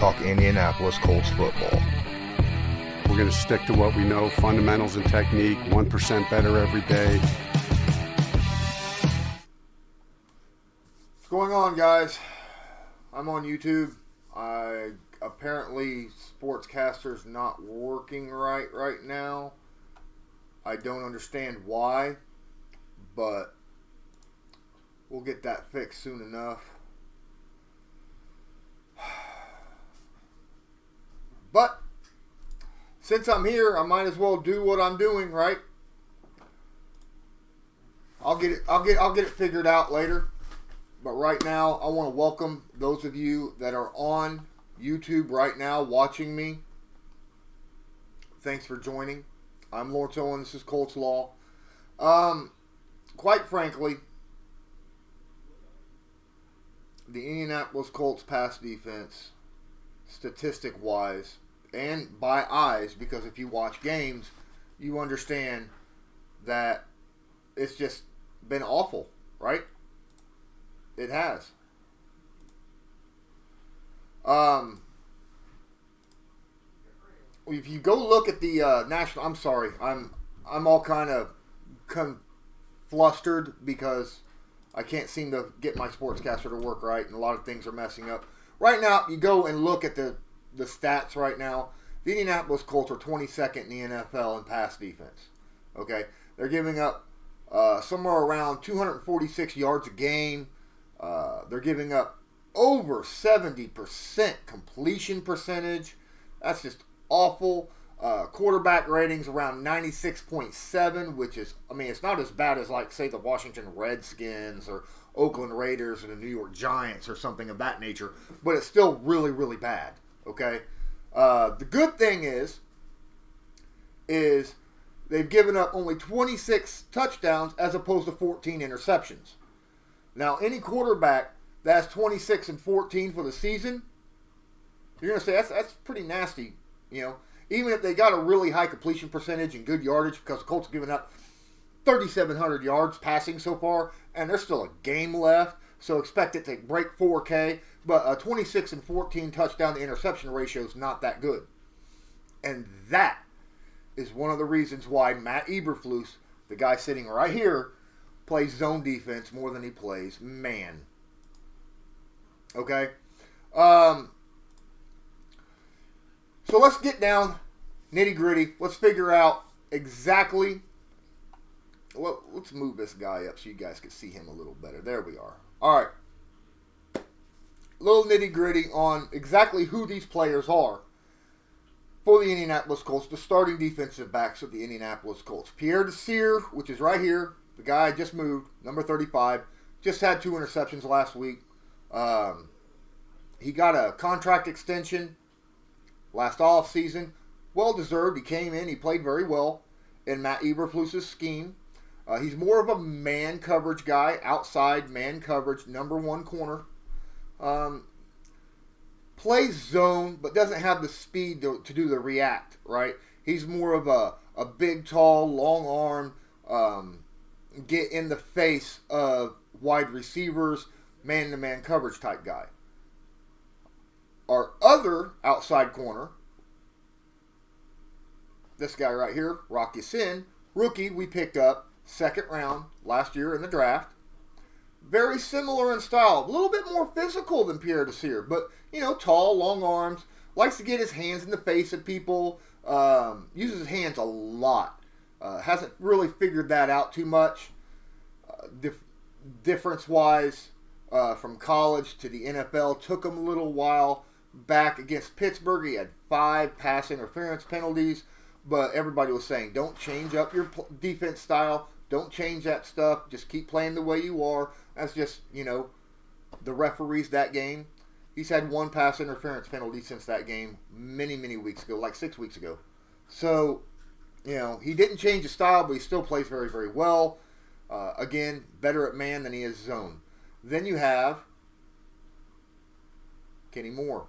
Talk Indianapolis Colts football. We're going to stick to what we know, fundamentals and technique, 1% better every day. What's going on, guys? I'm on YouTube. Apparently Sportscaster's not working right now. I don't understand why, but we'll get that fixed soon enough. But since I'm here, I might as well do what I'm doing, right? I'll get it figured out later. But right now, I want to welcome those of you that are on YouTube right now watching me. Thanks for joining. I'm Lawrence Owen. This is Colts Law. Quite frankly, the Indianapolis Colts pass defense, statistic-wise, and by eyes, because if you watch games, you understand that it's just been awful, right? It has. If you go look at the national, I'm sorry, I'm all kind of flustered because I can't seem to get my sportscaster to work right, and a lot of things are messing up. Right now, you go and look at the stats right now. The Indianapolis Colts are 22nd in the NFL in pass defense. Okay, they're giving up somewhere around 246 yards a game. They're giving up over 70% completion percentage. That's just awful. Quarterback ratings around 96.7, which is, I mean, it's not as bad as, like, say, the Washington Redskins or Oakland Raiders or the New York Giants or something of that nature, but it's still really, really bad, okay? The good thing is they've given up only 26 touchdowns as opposed to 14 interceptions. Now, any quarterback that's 26 and 14 for the season, you're going to say that's pretty nasty, you know. Even if they got a really high completion percentage and good yardage, because the Colts have given up 3,700 yards passing so far, and there's still a game left, so expect it to break 4K. But a 26 and 14 touchdown to interception ratio is not that good. And that is one of the reasons why Matt Eberflus, the guy sitting right here, plays zone defense more than he plays man. Okay? So let's get down nitty gritty. Let's figure out exactly. Well, let's move this guy up so you guys can see him a little better. There we are. All right. A little nitty gritty on exactly who these players are for the Indianapolis Colts, the starting defensive backs of the Indianapolis Colts. Pierre Desir, which is right here, the guy I just moved, number 35, just had 2 interceptions last week. He got a contract extension last offseason. Well-deserved. He came in. He played very well in Matt Eberflus's scheme. He's more of a man coverage guy, outside man coverage, number 1 corner. Plays zone, but doesn't have the speed to do the react, right? He's more of a big, tall, long arm, get in the face of wide receivers, man-to-man coverage type guy. Our other outside corner, this guy right here, Rock Ya-Sin, rookie we picked up 2nd round last year in the draft. Very similar in style. A little bit more physical than Pierre Desir, but, you know, tall, long arms, likes to get his hands in the face of people, uses his hands a lot. Hasn't really figured that out too much. Difference-wise, from college to the NFL, took him a little while. Back against Pittsburgh, he had 5 pass interference penalties, but everybody was saying, don't change up your defense style, don't change that stuff, just keep playing the way you are. That's just, you know, the referees that game. He's had 1 pass interference penalty since that game many, many weeks ago, like 6 weeks ago. So, you know, he didn't change his style, but he still plays very, very well. Again, better at man than he is zone. Then you have Kenny Moore.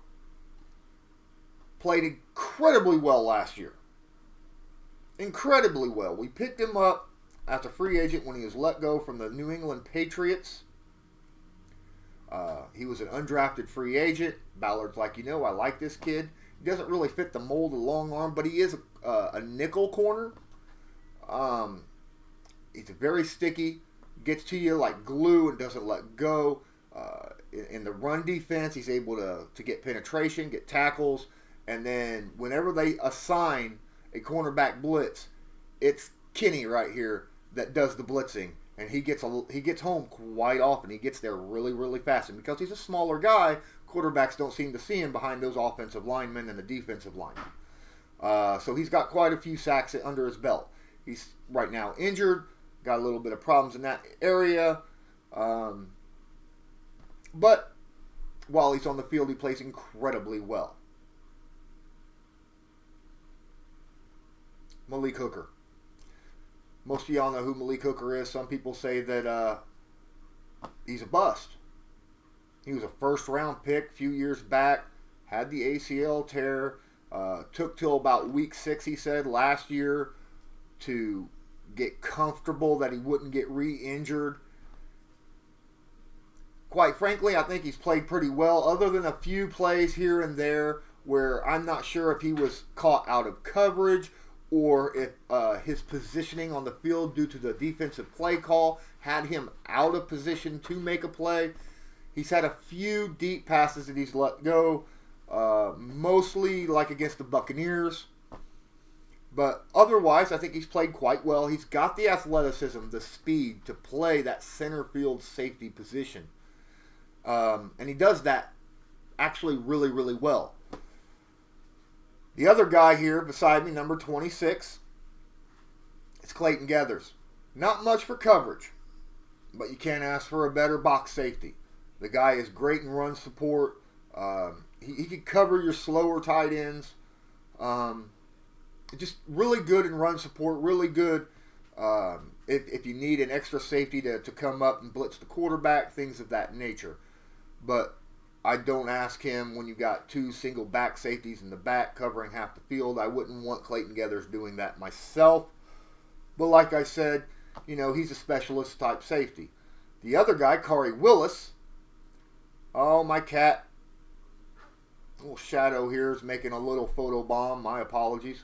Played incredibly well last year. Incredibly well. We picked him up as a free agent when he was let go from the New England Patriots. He was an undrafted free agent. Ballard's like, I like this kid. He doesn't really fit the mold of long arm, but he is a nickel corner. He's very sticky, gets to you like glue and doesn't let go. In the run defense, he's able to get penetration, get tackles, and then whenever they assign a cornerback blitz, it's Kenny right here that does the blitzing, and he gets home quite often. He gets there really, really fast, and because he's a smaller guy, quarterbacks don't seem to see him behind those offensive linemen and the defensive linemen. So he's got quite a few sacks under his belt. He's right now injured, got a little bit of problems in that area, but while he's on the field, he plays incredibly well. Malik Hooker. Most of y'all know who Malik Hooker is. Some people say that he's a bust. He was a first-round pick a few years back, had the ACL tear, took till about week 6, he said, last year to get comfortable that he wouldn't get re-injured. Quite frankly, I think he's played pretty well, other than a few plays here and there where I'm not sure if he was caught out of coverage or if his positioning on the field due to the defensive play call had him out of position to make a play. He's had a few deep passes that he's let go, mostly like against the Buccaneers. But otherwise, I think he's played quite well. He's got the athleticism, the speed to play that center field safety position. And he does that actually really, really well. The other guy here beside me, number 26, is Clayton Geathers. Not much for coverage, but you can't ask for a better box safety. The guy is great in run support. He can cover your slower tight ends. Just really good in run support, really good if you need an extra safety to come up and blitz the quarterback, things of that nature. But I don't ask him when you got 2 single back safeties in the back covering half the field. I wouldn't want Clayton Geathers doing that myself. But like I said, he's a specialist type safety. The other guy, Khari Willis. Oh, my cat. Little shadow here is making a little photo bomb. My apologies.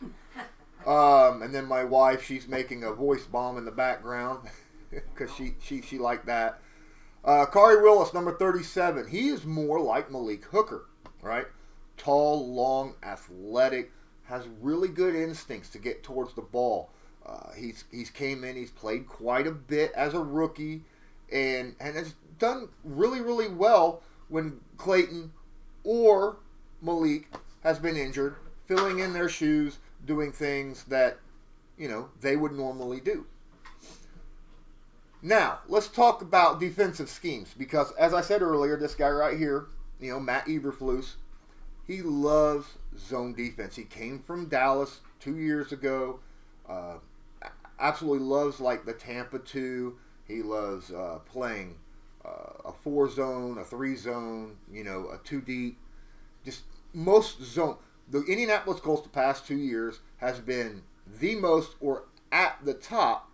And then my wife, she's making a voice bomb in the background because she liked that. Khari Willis, number 37. He is more like Malik Hooker, right? Tall, long, athletic, has really good instincts to get towards the ball. He's came in, he's played quite a bit as a rookie, and has done really, really well when Clayton or Malik has been injured, filling in their shoes, doing things that, they would normally do. Now, let's talk about defensive schemes, because as I said earlier, this guy right here, Matt Eberflus, he loves zone defense. He came from Dallas 2 years ago, absolutely loves like the Tampa 2. He loves playing a 4-zone, a 3-zone, a 2 deep, just most zone. The Indianapolis Colts the past 2 years has been the most or at the top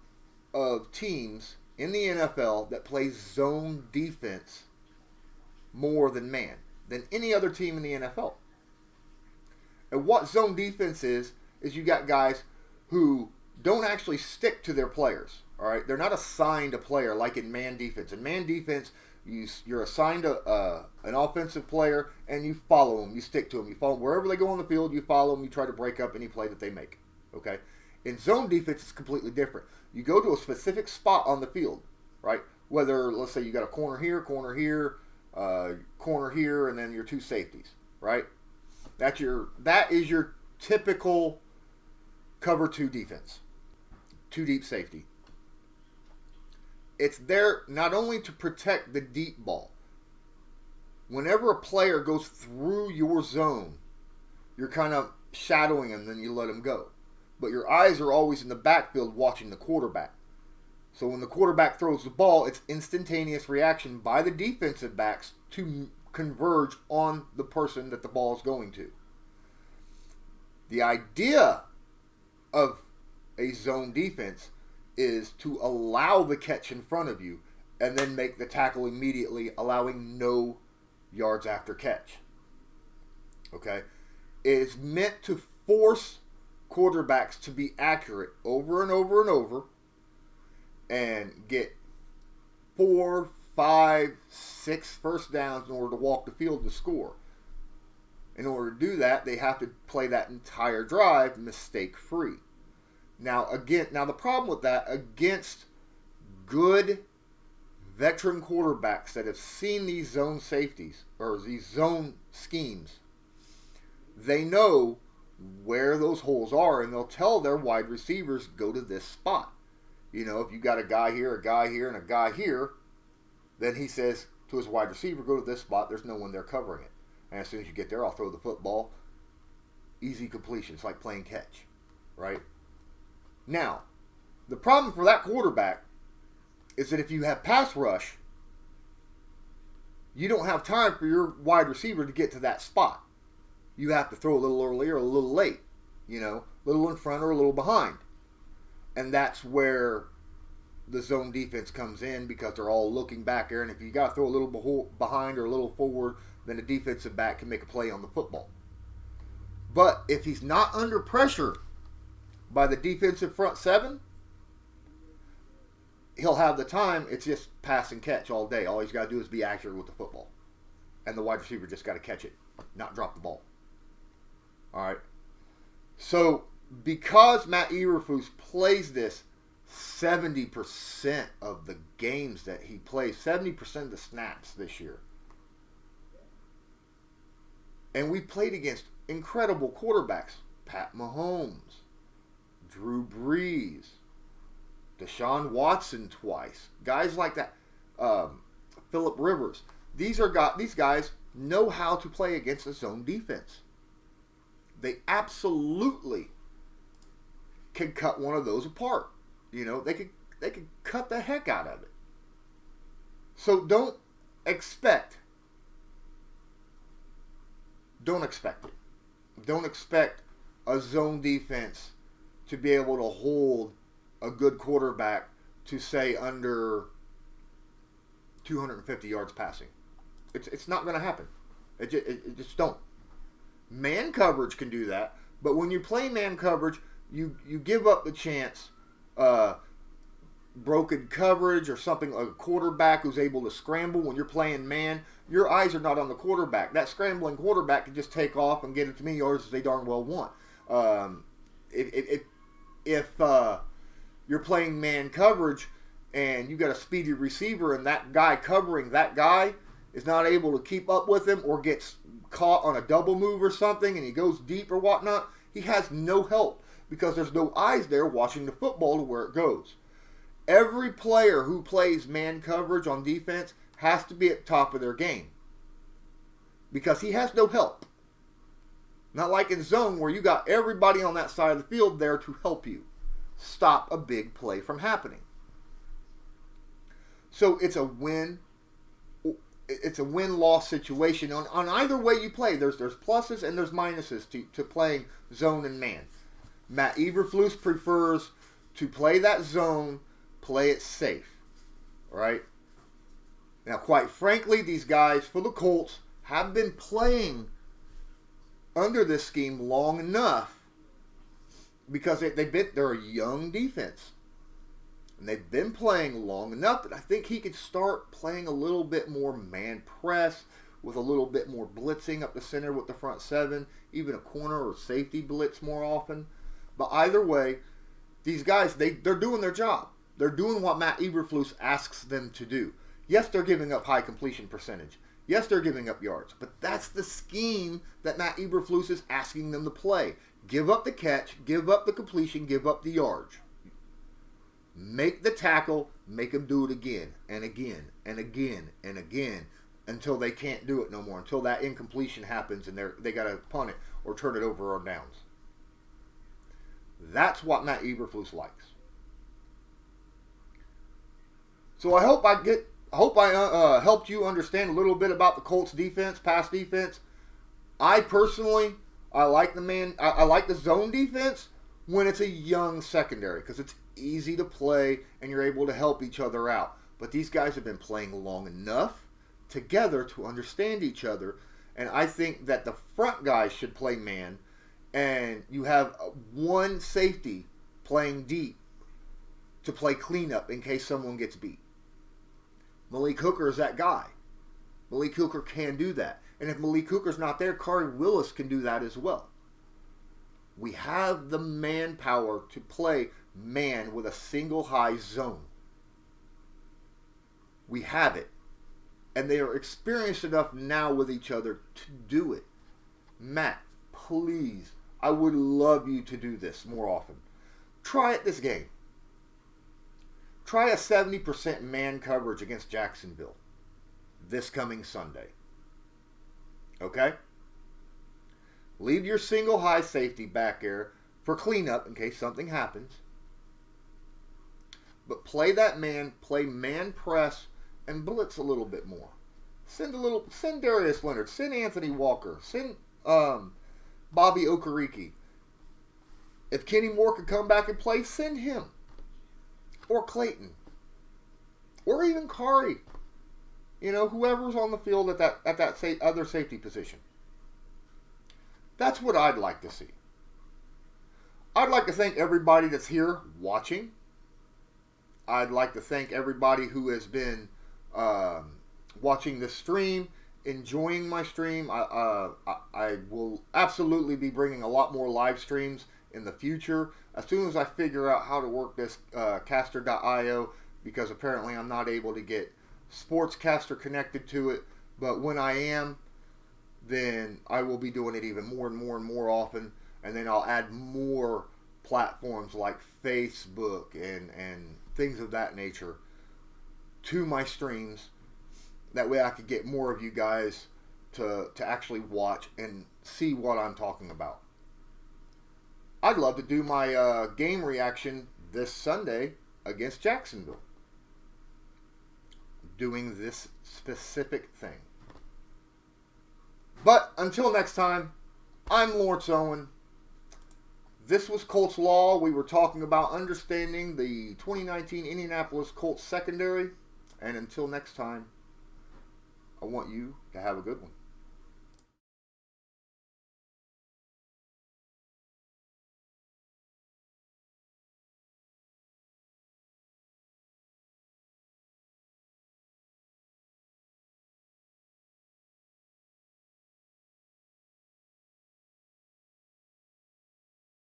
of teams in the NFL that plays zone defense more than man, than any other team in the NFL. And what zone defense is you got guys who don't actually stick to their players, all right? They're not assigned a player like in man defense. In man defense, you're assigned an offensive player, and you follow them. You stick to them. You follow them. Wherever they go on the field, you follow them. You try to break up any play that they make, okay? In zone defense, it's completely different. You go to a specific spot on the field, right? Whether, let's say you got a corner here, corner here, and then your 2 safeties, right? That is your typical cover 2 defense. 2 deep safety. It's there not only to protect the deep ball. Whenever a player goes through your zone, you're kind of shadowing him, then you let him go. But your eyes are always in the backfield watching the quarterback. So when the quarterback throws the ball, it's instantaneous reaction by the defensive backs to converge on the person that the ball is going to. The idea of a zone defense is to allow the catch in front of you. and then make the tackle immediately, allowing no yards after catch. Okay? It is meant to force quarterbacks to be accurate over and over and over and get 4, 5, 6 first downs in order to walk the field to score. In order to do that, they have to play that entire drive mistake-free. Now, the problem with that, against good veteran quarterbacks that have seen these zone safeties or these zone schemes, they know where those holes are, and they'll tell their wide receivers, go to this spot. You know, if you got a guy here, and a guy here, then he says to his wide receiver, go to this spot. There's no one there covering it. And as soon as you get there, I'll throw the football. Easy completion. It's like playing catch, right? Now, the problem for that quarterback is that if you have pass rush, you don't have time for your wide receiver to get to that spot. You have to throw a little early or a little late, you know, a little in front or a little behind. And that's where the zone defense comes in, because they're all looking back there. And if you got to throw a little behind or a little forward, then the defensive back can make a play on the football. But if he's not under pressure by the defensive front seven, he'll have the time. It's just pass and catch all day. All he's got to do is be accurate with the football. And the wide receiver just got to catch it, not drop the ball. All right. So because Matt Eberflus plays this 70% of the games that he plays, 70% of the snaps this year, and we played against incredible quarterbacks, Pat Mahomes, Drew Brees, Deshaun Watson twice, guys like that, Phillip Rivers. These guys know how to play against a zone defense. They absolutely can cut one of those apart. You know, they could cut the heck out of it. So don't expect it. Don't expect a zone defense to be able to hold a good quarterback to, say, under 250 yards passing. It's not going to happen. It just don't. Man coverage can do that, but when you play man coverage, you give up the chance. Broken coverage or something, a quarterback who's able to scramble when you're playing man, your eyes are not on the quarterback. That scrambling quarterback can just take off and get as many yards as they darn well want. If you're playing man coverage and you got a speedy receiver and that guy covering that guy is not able to keep up with him or gets caught on a double move or something and he goes deep or whatnot, he has no help because there's no eyes there watching the football to where it goes. Every player who plays man coverage on defense has to be at the top of their game because he has no help. Not like in zone where you got everybody on that side of the field there to help you stop a big play from happening. So it's a win-loss situation on either way you play. There's pluses and there's minuses to playing zone and man. Matt Eberflus prefers to play that zone, play it safe. All right? Now, quite frankly, these guys for the Colts have been playing under this scheme long enough because they're a young defense. And they've been playing long enough that I think he could start playing a little bit more man press with a little bit more blitzing up the center with the front seven, even a corner or safety blitz more often. But either way, these guys, they're doing their job. They're doing what Matt Eberflus asks them to do. Yes, they're giving up high completion percentage. Yes, they're giving up yards. But that's the scheme that Matt Eberflus is asking them to play. Give up the catch, give up the completion, give up the yards. Make the tackle, make them do it again and again and again and again until they can't do it no more, until that incompletion happens and they got to punt it or turn it over on downs. That's what Matt Eberflus likes. So I hope I helped you understand a little bit about the Colts defense, pass defense. I personally, I like the zone defense when it's a young secondary because it's easy to play and you're able to help each other out. But these guys have been playing long enough together to understand each other. And I think that the front guys should play man. And you have one safety playing deep to play cleanup in case someone gets beat. Malik Hooker is that guy. Malik Hooker can do that. And if Malik Hooker's not there, Kari Willis can do that as well. We have the manpower to play man with a single high zone. We have it. And they are experienced enough now with each other to do it. Matt, please, I would love you to do this more often. Try it this game. Try a 70% man coverage against Jacksonville this coming Sunday. Okay? Leave your single high safety back there for cleanup in case something happens. But play that man, play man press, and blitz a little bit more. Send Darius Leonard, send Anthony Walker, send Bobby Okereke. If Kenny Moore could come back and play, send him. Or Clayton. Or even Kari. Whoever's on the field at that other safety position. That's what I'd like to see. I'd like to thank everybody that's here watching. I'd like to thank everybody who has been watching this stream, enjoying my stream. I will absolutely be bringing a lot more live streams in the future as soon as I figure out how to work this caster.io, because apparently I'm not able to get Sportscaster connected to it. But when I am, then I will be doing it even more and more and more often, and then I'll add more platforms like Facebook and things of that nature to my streams. That way I could get more of you guys to actually watch and see what I'm talking about. I'd love to do my game reaction this Sunday against Jacksonville, doing this specific thing. But until next time, I'm Lawrence Owen. This was Colts Law. We were talking about understanding the 2019 Indianapolis Colts secondary. And until next time, I want you to have a good one.